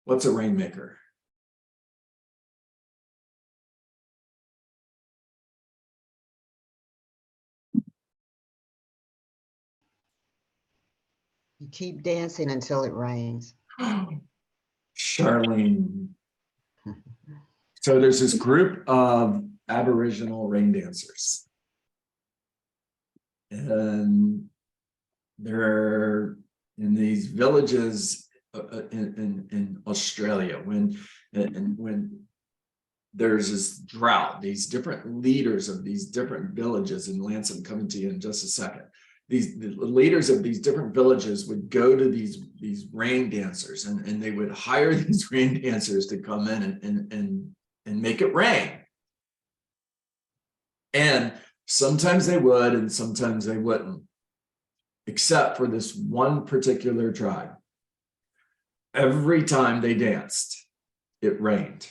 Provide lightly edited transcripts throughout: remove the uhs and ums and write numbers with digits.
What's a rainmaker? You keep dancing until it rains. Charlene. So there's this group of Aboriginal rain dancers. And they're in these villages in Australia when there's this drought, these different leaders of these different villages, and Lance, I'm coming to you in just a second. The leaders of these different villages would go to these rain dancers, and they would hire these rain dancers to come in and make it rain. And sometimes they would, and sometimes they wouldn't, except for this one particular tribe. Every time they danced, it rained.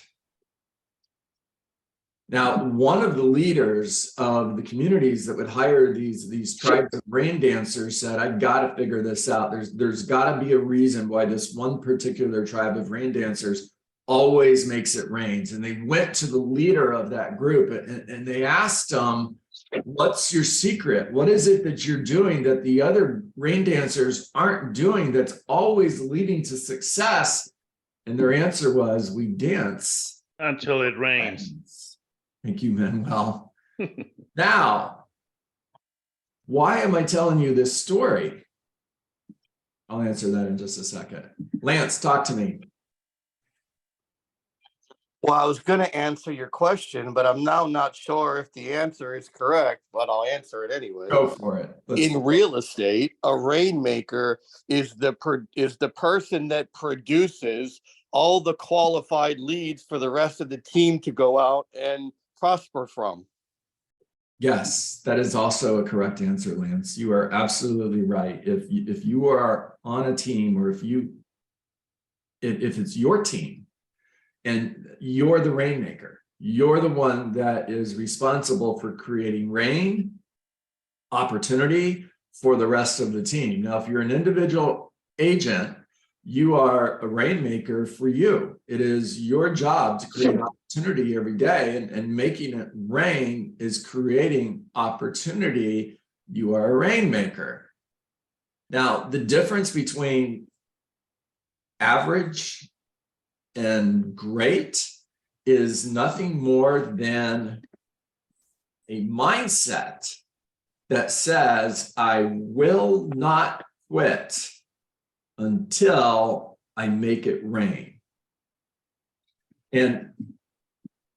Now, one of the leaders of the communities that would hire these tribes of rain dancers said, "I've got to figure this out. There's got to be a reason why this one particular tribe of rain dancers always makes it rain." And they went to the leader of that group and they asked him, "What's your secret? What is it that you're doing that the other rain dancers aren't doing that's always leading to success?" And their answer was, "We dance until it rains." Thank you, Manuel. Now, why am I telling you this story? I'll answer that in just a second. Lance, talk to me. Well, I was going to answer your question, but I'm now not sure if the answer is correct, but I'll answer it anyway. Go for it. In real estate, a rainmaker is the person that produces all the qualified leads for the rest of the team to go out and prosper from. Yes, that is also a correct answer, Lance. You are absolutely right. If you are on a team, or if it's your team and you're the rainmaker, you're the one that is responsible for creating rain, opportunity for the rest of the team. Now, if you're an individual agent, you are a rainmaker for you. It is your job to create opportunity every day, and making it rain is creating opportunity. You are a rainmaker. Now, the difference between average and great is nothing more than a mindset that says, "I will not quit until I make it rain." And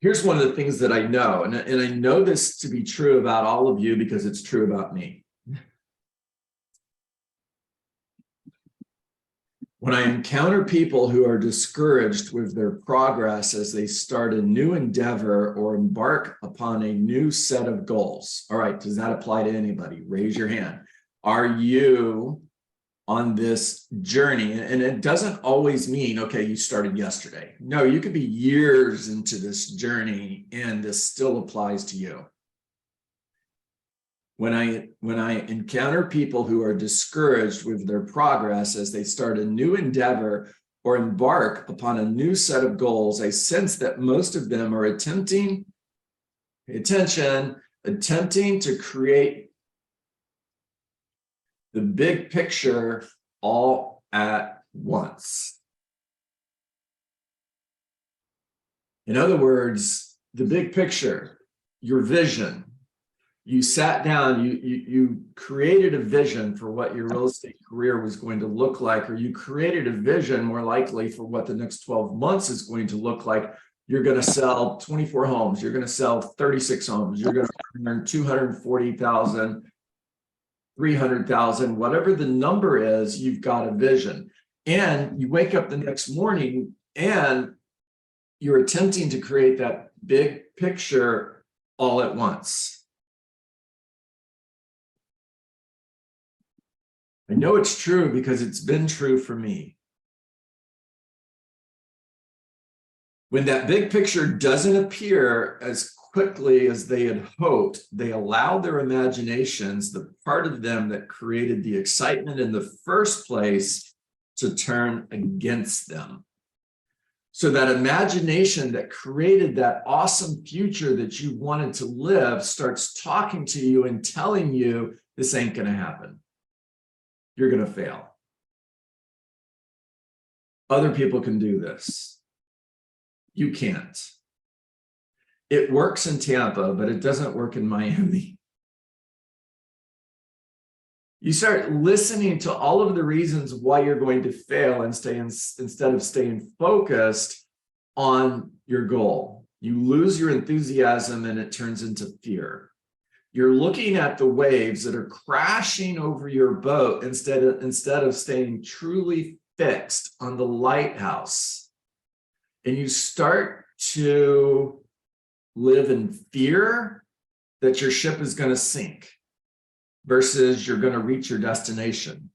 here's one of the things that I know, and I know this to be true about all of you because it's true about me. When I encounter people who are discouraged with their progress as they start a new endeavor or embark upon a new set of goals. All right, does that apply to anybody? Raise your hand. Are you on this journey? And it doesn't always mean, okay, you started yesterday. No, you could be years into this journey and this still applies to you. When I encounter people who are discouraged with their progress as they start a new endeavor or embark upon a new set of goals, I sense that most of them are attempting to create the big picture all at once. In other words, the big picture, your vision. You sat down, you created a vision for what your real estate career was going to look like, or you created a vision more likely for what the next 12 months is going to look like. You're going to sell 24 homes. You're going to sell 36 homes. You're going to earn 240,000. 300,000, whatever the number is, you've got a vision. And you wake up the next morning and you're attempting to create that big picture all at once. I know it's true because it's been true for me. When that big picture doesn't appear as quickly as they had hoped, they allow their imaginations, the part of them that created the excitement in the first place, to turn against them. So that imagination that created that awesome future that you wanted to live starts talking to you and telling you this ain't going to happen. You're going to fail. Other people can do this. You can't. It works in Tampa, but it doesn't work in Miami. You start listening to all of the reasons why you're going to fail and instead of staying focused on your goal. You lose your enthusiasm and it turns into fear. You're looking at the waves that are crashing over your boat instead of staying truly fixed on the lighthouse. And you start to live in fear that your ship is going to sink versus you're going to reach your destination.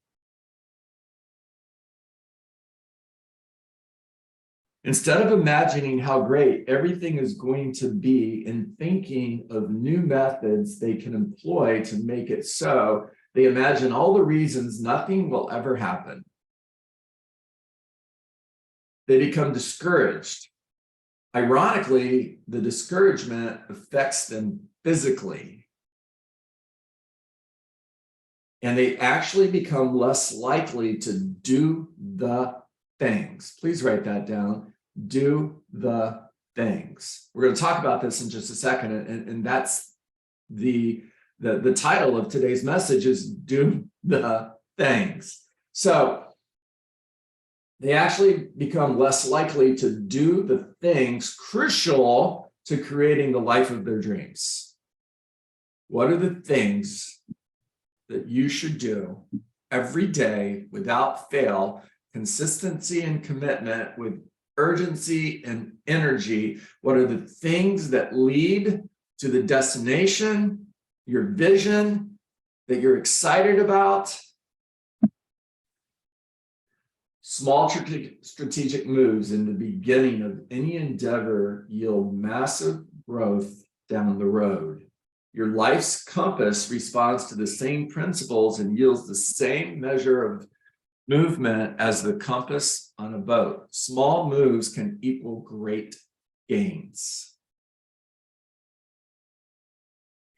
Instead of imagining how great everything is going to be and thinking of new methods they can employ to make it so, they imagine all the reasons nothing will ever happen. They become discouraged. Ironically, the discouragement affects them physically. And they actually become less likely to do the things. Please write that down. Do the things. We're going to talk about this in just a second. And that's the title of today's message is Do the Things. So they actually become less likely to do the things crucial to creating the life of their dreams. What are the things that you should do every day without fail, consistency and commitment with urgency and energy? What are the things that lead to the destination, your vision that you're excited about? Small strategic moves in the beginning of any endeavor yield massive growth down the road. Your life's compass responds to the same principles and yields the same measure of movement as the compass on a boat. Small moves can equal great gains.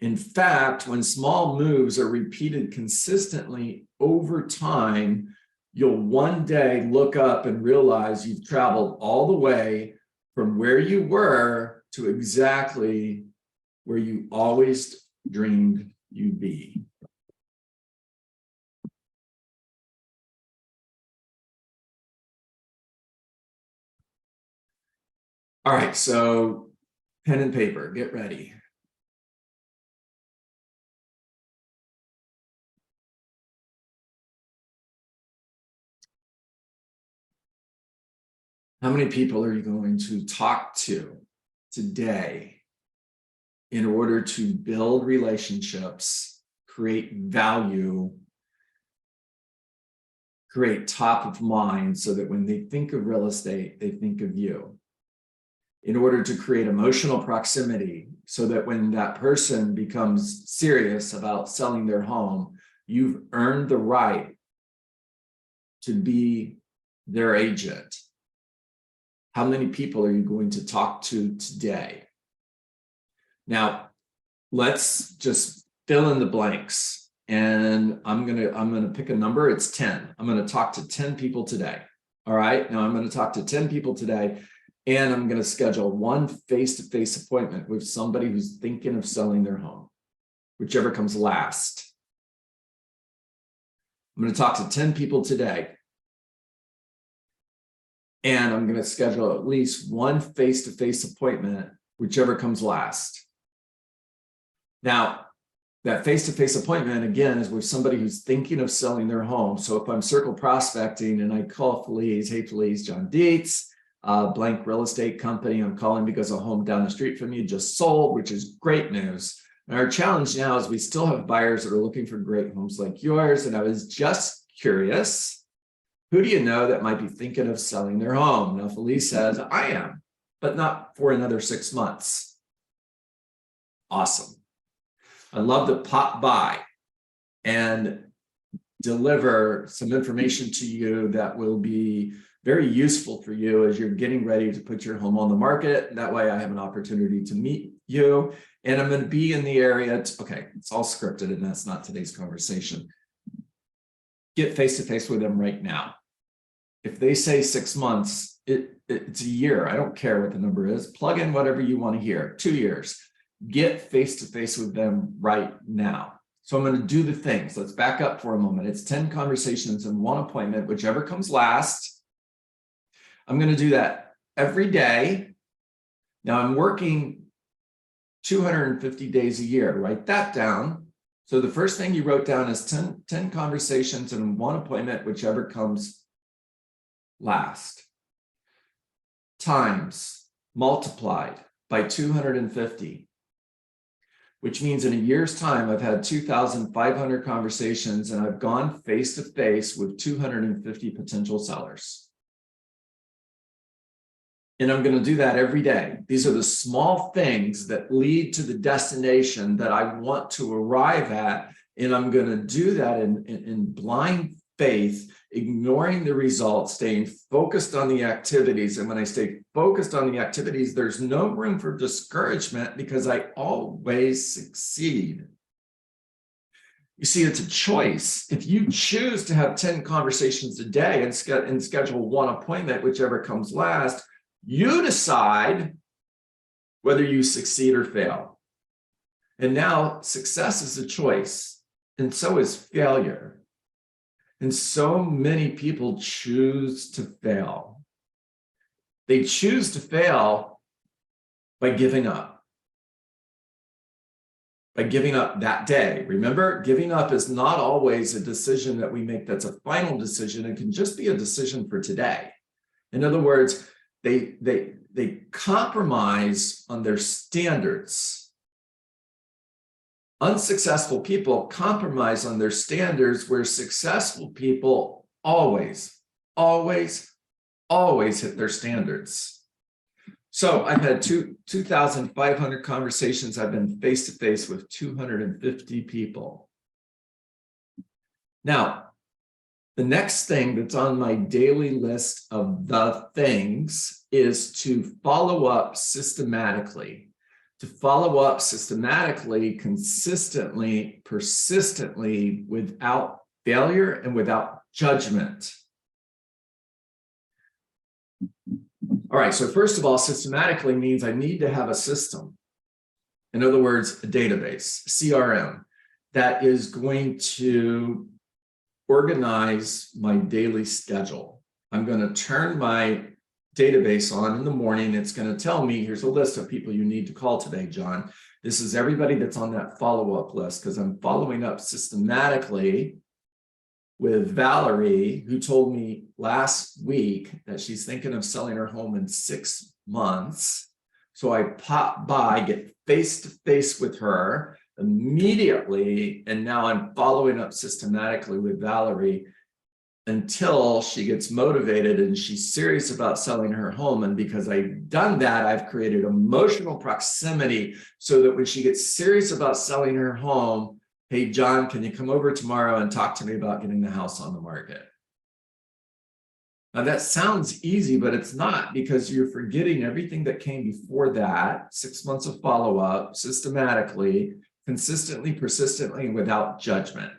In fact, when small moves are repeated consistently over time, you'll one day look up and realize you've traveled all the way from where you were to exactly where you always dreamed you'd be. All right, so pen and paper, get ready. How many people are you going to talk to today in order to build relationships, create value, create top of mind so that when they think of real estate, they think of you? In order to create emotional proximity so that when that person becomes serious about selling their home, you've earned the right to be their agent. How many people are you going to talk to today? Now, let's just fill in the blanks. And I'm gonna pick a number. It's 10. I'm gonna talk to 10 people today. All right. Now I'm gonna talk to 10 people today, and I'm gonna schedule one face-to-face appointment with somebody who's thinking of selling their home, whichever comes last. I'm gonna talk to 10 people today. And I'm going to schedule at least one face-to-face appointment, whichever comes last. Now, that face-to-face appointment, again, is with somebody who's thinking of selling their home. So if I'm circle prospecting and I call Felice, hey, Felice, John Dietz, blank real estate company, I'm calling because a home down the street from you just sold, which is great news. And our challenge now is we still have buyers that are looking for great homes like yours. And I was just curious, who do you know that might be thinking of selling their home? Now, Felice says, I am, but not for another 6 months. Awesome. I'd love to pop by and deliver some information to you that will be very useful for you as you're getting ready to put your home on the market. That way I have an opportunity to meet you, and I'm going to be in the area. Okay, it's all scripted and that's not today's conversation. Get face-to-face with them right now. If they say 6 months, it's a year. I don't care what the number is. Plug in whatever you want to hear. 2 years. Get face-to-face with them right now. So I'm going to do the things. Let's back up for a moment. It's 10 conversations and 1 appointment, whichever comes last. I'm going to do that every day. Now I'm working 250 days a year. Write that down. So the first thing you wrote down is 10 conversations and 1 appointment, whichever comes last. Times multiplied by 250, which means in a year's time, I've had 2,500 conversations and I've gone face to face with 250 potential sellers. And I'm going to do that every day. These are the small things that lead to the destination that I want to arrive at. And I'm going to do that in blind faith, ignoring the results, staying focused on the activities. And when I stay focused on the activities, there's no room for discouragement because I always succeed. You see, it's a choice. If you choose to have 10 conversations a day and schedule 1 appointment, whichever comes last, you decide whether you succeed or fail. And now success is a choice, and so is failure. And so many people choose to fail. They choose to fail by giving up. By giving up that day. Remember, giving up is not always a decision that we make that's a final decision. It can just be a decision for today. In other words, they compromise on their standards. Unsuccessful people compromise on their standards, where successful people always hit their standards. So I've had 2,500 conversations. I've been face-to-face with 250 people. Now, the next thing that's on my daily list of the things is to follow up systematically. To follow up systematically, consistently, persistently, without failure and without judgment. All right, so first of all, systematically means I need to have a system. In other words, a database, CRM, that is going to organize my daily schedule. I'm going to turn my database on in the morning. It's going to tell me, here's a list of people you need to call today, John. This is everybody that's on that follow-up list, because I'm following up systematically with Valerie, who told me last week that she's thinking of selling her home in 6 months. So I pop by, get face-to-face with her immediately, and now I'm following up systematically with Valerie until she gets motivated and she's serious about selling her home. And because I've done that, I've created emotional proximity so that when she gets serious about selling her home, hey, John, can you come over tomorrow and talk to me about getting the house on the market? Now that sounds easy, but it's not, because you're forgetting everything that came before that. 6 months of follow-up, systematically, consistently, persistently, and without judgment.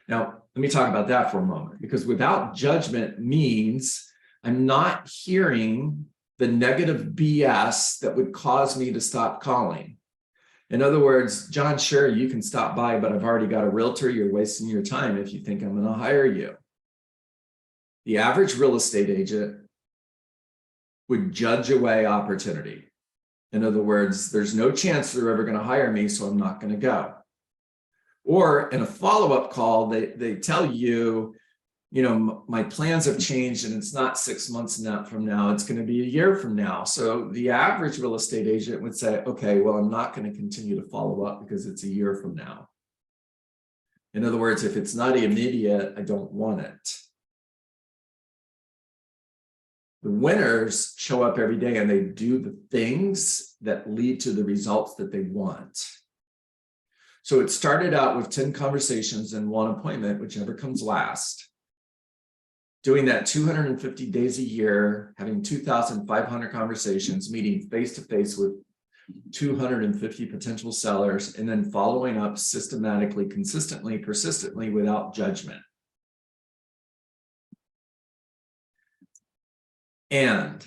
Now, let me talk about that for a moment, because without judgment means I'm not hearing the negative BS that would cause me to stop calling. In other words, John, sure, you can stop by, but I've already got a realtor. You're wasting your time if you think I'm going to hire you. The average real estate agent would judge away opportunity. In other words, there's no chance they're ever going to hire me, so I'm not going to go. Or in a follow-up call, they tell you, you know, my plans have changed and it's not 6 months from now, it's going to be a year from now. So the average real estate agent would say, okay, well, I'm not going to continue to follow up because it's a year from now. In other words, if it's not immediate, I don't want it. The winners show up every day and they do the things that lead to the results that they want. So it started out with 10 conversations and 1 appointment, whichever comes last. doing that 250 days a year, having 2,500 conversations, meeting face to face with 250 potential sellers, and then following up systematically, consistently, persistently, without judgment. And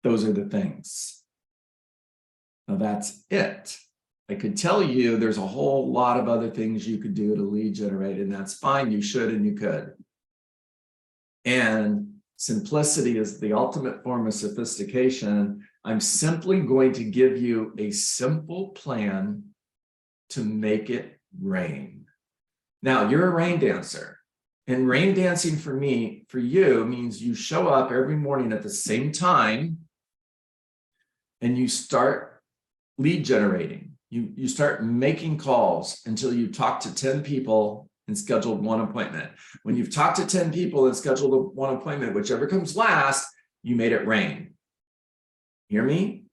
those are the things. Now that's it. I could tell you there's a whole lot of other things you could do to lead generate, and that's fine. You should and you could. And simplicity is the ultimate form of sophistication. I'm simply going to give you a simple plan to make it rain. Now, you're a rain dancer. And rain dancing for me, for you, means you show up every morning at the same time and you start lead generating. You start making calls until you talk to 10 people and scheduled one appointment. When you've talked to 10 people and scheduled one appointment, whichever comes last, you made it rain. Hear me?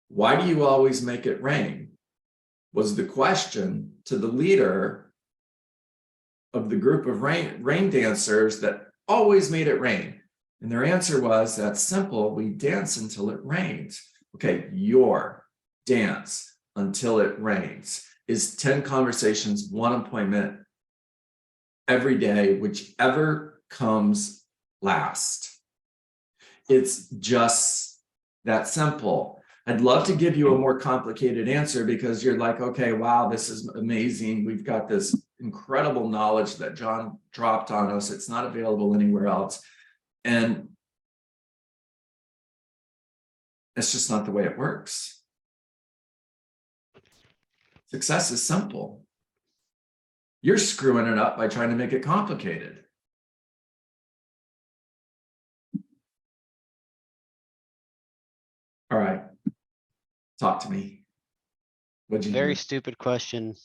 Why do you always make it rain? Was the question to the leader of the group of rain dancers that always made it rain. And their answer was, that's simple, we dance until it rains. Okay, your dance until it rains is 10 conversations, one appointment every day, whichever comes last. It's just that simple. I'd love to give you a more complicated answer because you're like, okay, wow, this is amazing. We've got this incredible knowledge that John dropped on us. It's not available anywhere else. And it's just not the way it works. Success is simple. You're screwing it up by trying to make it complicated. All right. Talk to me. What'd you Very do? stupid question.